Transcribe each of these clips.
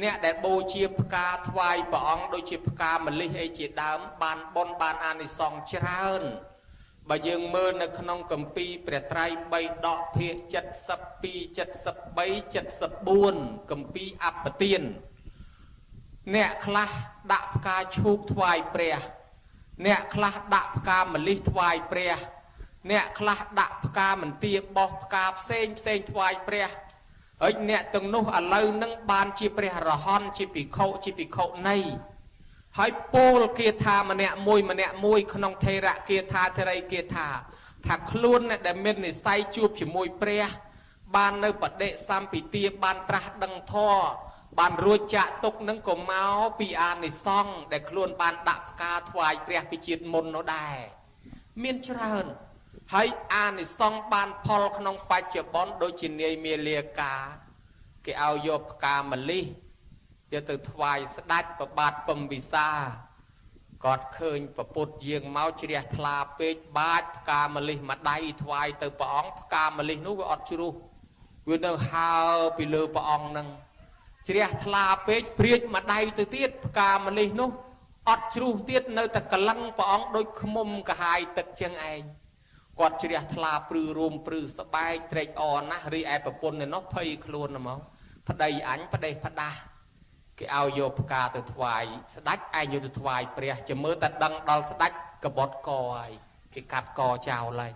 អ្នកដែលបូជាផ្កាថ្វាយព្រះអង្គដូចជាផ្កាម្លិះអីជាដើមបានបុណ្យបានអានិសង្សច្រើនបើយើងមើលនៅក្នុងគម្ពីរព្រះត្រៃបិដកភាគ72 73 74គម្ពីរអបទានអ្នកខ្លះដាក់ផ្កាឈូកថ្វាយព្រះអ្នកខ្លះដាក់ផ្កាម្លិះថ្វាយព្រះអ្នកខ្លះដាក់ផ្កាមន្ទាបោះផ្កាផ្សេងថ្វាយព្រះហើយអ្នកទាំងនោះឥឡូវនឹងបានជាព្រះរហន្តជាភិក្ខុនៃហើយពោលគាថាម្នាក់មួយក្នុងថេរគាថាធរិគាថាថាខ្លួនដែលមាននិស្ស័យជួបជាមួយព្រះបាននៅបដិសម្ពិទាបានត្រាស់ដឹងធម៌បានរួចចាក់ទុកនឹងក៏មកពីអានិសង្សដែលខ្លួនបានដាក់ផ្កាថ្វាយព្រះពីជាតិមុននោះដែរមានច្រើនហើយអានិសង្សបានផលក្នុងបច្ចុប្បន្នដូចជានាយមាលាកាគេឲ្យយកផ្កាម្លិះយកទៅថ្វាយស្ដេចប្របាទពំពិសាគាត់ឃើញប្រពុតយាងមកជ្រះថ្លាពេកបាចផ្កាម្លិះមួយដៃថ្វាយទៅព្រះអង្គផ្កាម្លិះនោះវាអត់ជ្រុះវានៅហើពីលើព្រះអង្គនឹងជ្រះថ្លាពេកព្រាចមួយដៃទៅទៀតផ្កាម្លិះនោះអត់ជ្រុះទៀតនៅតែកលឹងព្រះអង្គដូចឃ្មុំកាហាយទឹកចឹងឯងគាត់ជ្រះថ្លាព្រឺរួមព្រឺស្បែកត្រេកអរណាស់រីឯប្រពន្ធនោះភ័យខ្លួនហ្មងប្តីអញប្តេសផ្ដាស់គេឲ្យយកផ្កាទៅថ្វាយស្ដេចឯងយកទៅថ្វាយព្រះជាមើលតែដឹងដល់ស្ដេចកបត់កហើយគេកាត់កចោលហើយ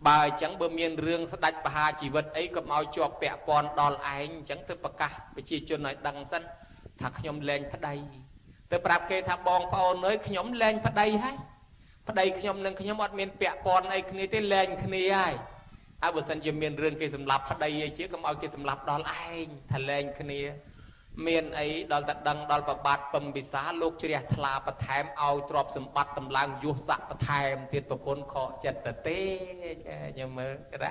បើអញ្ចឹងបើមានរឿងស្ដេចបហាជីវិតអីក៏មកជាប់ពាក់ព័ន្ធដល់ឯងអញ្ចឹងទៅប្រកាសប្រជាជនឲ្យដឹងសិនថាខ្ញុំលែងប្តីទៅប្រាប់គេថាបងប្អូនអើយខ្ញុំលែងប្តីហើយប្តីខ្ញុំនឹងខ្ញុំអត់មានពាក់ព័ន្ធអីគ្នាទេលែងគ្នាហើយហើយបើសិនជាមានរឿងគេសម្លាប់ប្តីអីជាកុំឲ្យគេសម្លាប់ដល់ឯងថាលែងគ្នាមានអីដល់តែដឹងដល់ប្របាទពំពិសាលោកជ្រះថ្លាបន្ថែមឲ្យទ្រព្យសម្បត្តិតម្លើងយុស័កបន្ថែមទៀតប្រពន្ធខកចិត្តទៅទេចាខ្ញុំមើលណា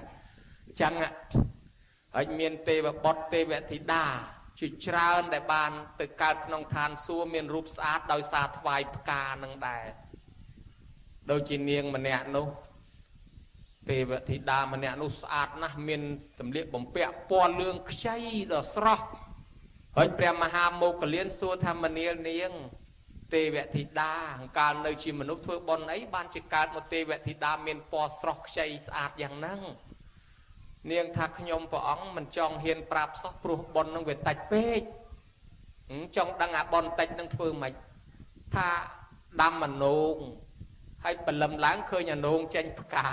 ចឹងហើយមានទេវបុត្រទេវធីតាជាច្រើនដែលបានទៅកើតក្នុងឋានសួគ៌មានរូបស្អាតដោយសារថ្វាយផ្កានឹងដែរដូចជានាងម្នាក់នោះទេវធីតាម្នាក់នោះស្អាតណាស់មានសម្លៀកបំពាក់ពណ៌លឿងខ្ចីដ៏ស្រស់ហើយព្រះមហាមោគលានសួរថាមនាលនាងទេវធីតាកាលនៅជាមនុស្សធ្វើបុណ្យអីបានជាកើតមកទេវធីតាមានពណ៌ស្រស់ខ្ចីស្អាតយ៉ាងហ្នឹងនាងថាខ្ញុំព្រះអង្គមិនចង់ហ៊ានប្រាប់សោះព្រោះបុណ្យនឹងវាតិចពេកចង់ដឹងអាបុណ្យតិចនឹងធ្វើម៉េចថាដាំអនងហើយបលឹមឡើងឃើញអនងចេញផ្កា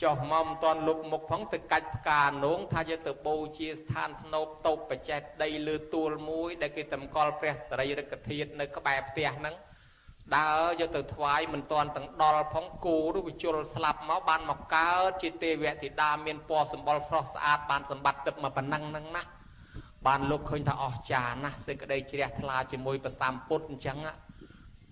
ចុះមកមិនតាន់លុបមុខផងទៅកាច់ផ្កាអនងថាយកទៅបូជាស្ថានធ្នោបតូបបច្ចេកដីលើទួលមួយដែលគេតម្កល់ព្រះសរីរិកធាតុនៅក្បែរផ្ទះហ្នឹងដើរយកទៅថ្វាយមិនតាន់ទាំងដល់ផងគោឬវិជុលស្លាប់មកបានមកកើតជាទេវធីតាមានពណ៌សម្បុរស្រស់ស្អាតបានសម្បត្តិទឹកមកប៉ុណ្ណឹងហ្នឹងណាបានលោកឃើញថាអស្ចារ្យណាស់សេចក្តីជ្រះថ្លាជាមួយព្រះសម្ពុទ្ធអញ្ចឹង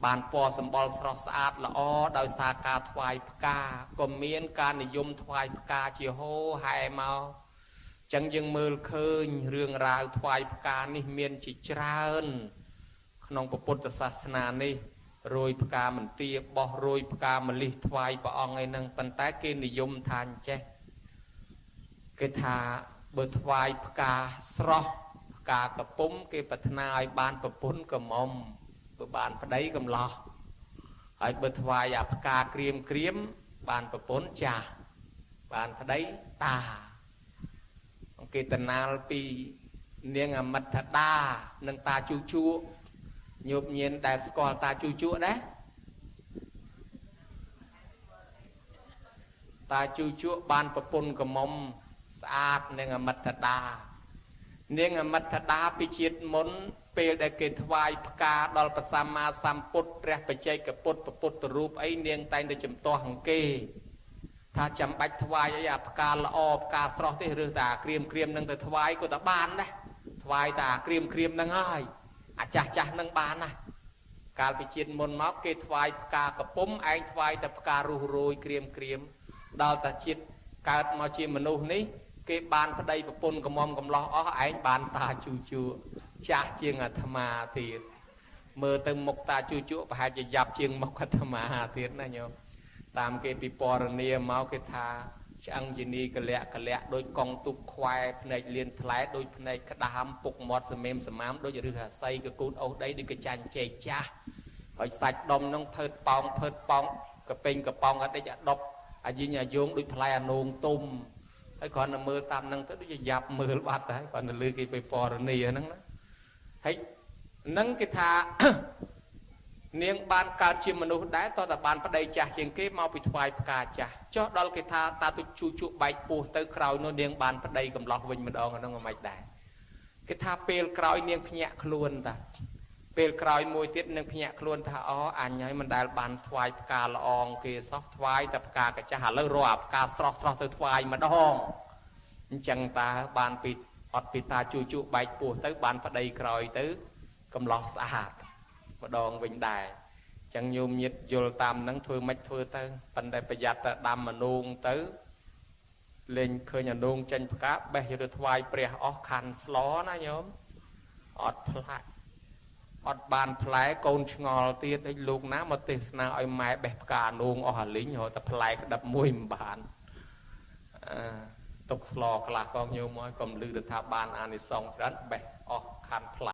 បានពណ៌សម្បុរស្រស់ស្អាតល្អដោយសារការថ្វាយផ្កាក៏មានការនិយមថ្វាយផ្កាជាហូរហែមកចឹងយើងមើលឃើញរឿងរ៉ាវថ្វាយផ្កានេះមានជាច្រើនក្នុងពុទ្ធសាសនានេះរយផ្កាមន្ទាបោះរយផ្កាម្លិះថ្វាយព្រះអង្គឯហ្នឹងប៉ុន្តែគេនិយមថាអញ្ចេះគេថាបើថ្វាយផ្កាស្រស់ផ្កាកំពុំគេប្រាថ្នាឲ្យបានប្រពន្ធកំមុំបើបានប្តីកំឡោះហើយបើថ្វាយអាផ្កាក្រៀមបានប្រពន្ធចាស់បានប្តីតាគេតណាលពីនាងអមិតថតានិងតាជូជក់ញោមញៀនដែលស្គាល់តាជូជក់ដែរតាជូជក់បានប្រពន្ធកំមុំស្អាតនាងអមិតថតានាងអមិតថតាពីជាតិមុនពេលដែលគេថ្វាយផ្កាដល់ព្រះសម្មាសម្ពុទ្ធព្រះបច្ចេកពុទ្ធពុទ្ធរូបអីនាងតែងតែជំទាស់អង្គគេថាចាំបាច់ថ្វាយអីអាផ្កាល្អផ្កាស្រស់ទេឬតាក្រៀមនឹងទៅថ្វាយក៏តបានដែរថ្វាយតាក្រៀមនឹងហើយអាចាស់នឹងបានណាកាលពីជាតិមុនមកគេថ្វាយផ្កាកំពុំឯងថ្វាយតែផ្ការុះរយក្រៀមដល់តែជាតិកើតមកជាមនុស្សនេះគេបានប្តីប្រពន្ធកំមុំកំឡោះអស់ឯងបានតាជូជក់ចាស់ជាងអាត្មាទៀតមើលទៅមុខតាជូជក់ប្រហែលជាយ៉ាប់ជាងមុខអាត្មាទៀតណាញោមតាមគេពិពណ៌នាមកគេថា chẳng chỉ ni cái lẹ đôi con tục khoai này liền thái đôi này cái đám bục mọt sầm mềm sầm mám đôi giờ đưa xây cái cún ấu đấy đi cái chanh chè cha hỏi sạch đom nông phơi pong cái pong ở đâyจะđọc gì nhà vô đôi thái nông tôm hay còn là mưa tam năng tới đôi dập mưa bát đấy còn là lư cáiไป pò rồi nì nắng đó thấy nắng cái thà niềng ban cao chiêm mนุษย์ได้ตอนแต่บานประเดี๋ยวจ่าเชียงเก็บมาปิดไฟประกาศจ่าเจาะดอลกิธาตาตุชูใบปูเตอร์คราวโนเนียงบานประเดี๋ยวกำลังวิ่งมาดองกันต้องมาได้กิธาเปลคราวเนียงพญะคลวนตาเปลคราวมวยติดเนียงพญะคลวนตาอ๋ออันยังมันได้บานไฟประกาศละอองเกซอกไฟแต่ประกาศกับจ่าหาเลิกรอบประกาศสระเตอร์ไฟมาดองจังตาบานปิดอดปิดตาชูใบปูเตอร์บานประเดี๋ยวคราวเตอร์กำลังสะอาดมาดองวิ่งได้จังโยมยิดโยลตามนั่งเธอไม่เธอเตอปันได้ประหยัดแต่ดำมานูงเตอเล่นเคยอย่านูงจันประกาศเบยร์ทวายเปรียออกคันสล้อนะโยมอดพลายอดบานพลายโกนชงอลตีได้ลูกน้ำมาเตสนาไอ้ไม้เบกานูงอหันลิ้นหัวแต่พลายก็ดับมวยบานตกสล้อกลากองโยมมวยกลมลือแต่ทาบานอันนี้สองชั้นเบออกคันพลาย